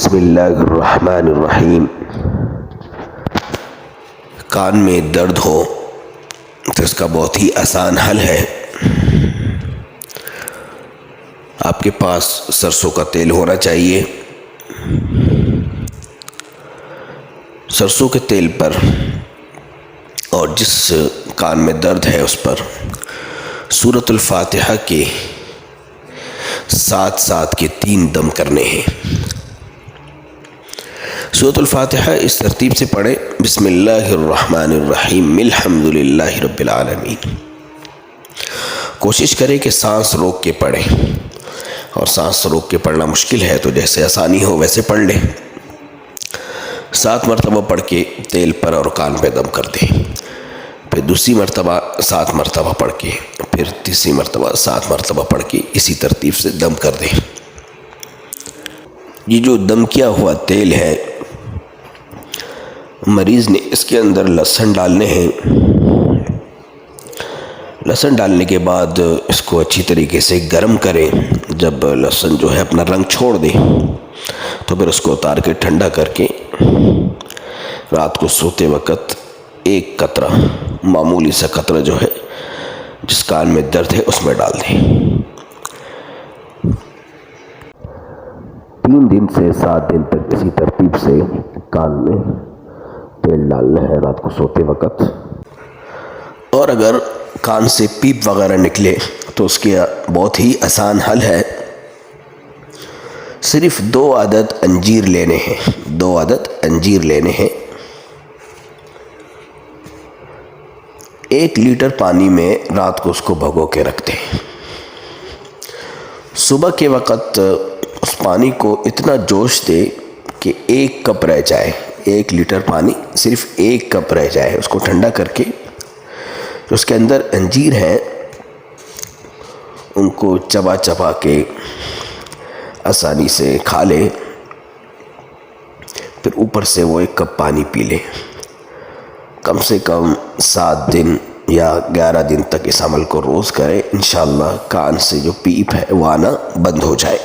बिस्मिल्लाहिर्रहमानिर्रहीम। कान में दर्द हो तो इसका बहुत ही आसान हल है। आपके पास सरसों का तेल होना चाहिए। सरसों के तेल पर और जिस कान में दर्द है उस पर सूरतुल फातिहा के 7 के 3 दम करने हैं। सूरतुल फातिहा इस तरतीब से पढ़े, बिस्मिल्लाहिर्रहमानिर्रहीम अल्हम्दुलिल्लाहि रब्बिल आलमीन। कोशिश करें कि सांस रोक के पढ़ें, और सांस रोक के पढ़ना मुश्किल है तो जैसे आसानी हो वैसे पढ़ लें। 7 मरतबा पढ़ के तेल पर और कान पे दम कर दें, फिर दूसरी मरतबा 7 मरतबा पढ़ के, फिर तीसरी मरतबा 7 मरतबा पढ़ के इसी तरतीब से दम कर दें। ये जो दम किया हुआ तेल है, मरीज़ ने इसके अंदर लहसुन डालने हैं। लहसुन डालने के बाद इसको अच्छी तरीके से गर्म करें। जब लहसुन जो है अपना रंग छोड़ दे तो फिर उसको उतार के ठंडा करके रात को सोते वक़्त एक कतरा, मामूली सा कतरा जो है जिस कान में दर्द है उसमें डाल दें। 3 दिन से 7 दिन तक इसी तरतीब से कान में तेल डालना है रात को सोते वक़्त। और अगर कान से पीप वगैरह निकले तो उसके बहुत ही आसान हल है। सिर्फ 2 अदद अंजीर लेने हैं। 2 अदद अंजीर लेने हैं। 1 लीटर पानी में रात को उसको भिगो के रख दें। सुबह के वक़्त उस पानी को इतना जोश दे कि 1 कप रह जाए। 1 लीटर पानी सिर्फ 1 कप रह जाए। उसको ठंडा करके जो उसके अंदर अंजीर हैं उनको चबा चबा के आसानी से खा ले, फिर ऊपर से वो 1 कप पानी पी ले। कम से कम 7 दिन या 11 दिन तक इस अमल को रोज़ करें। इंशाअल्लाह कान से जो पीप है वो आना बंद हो जाए।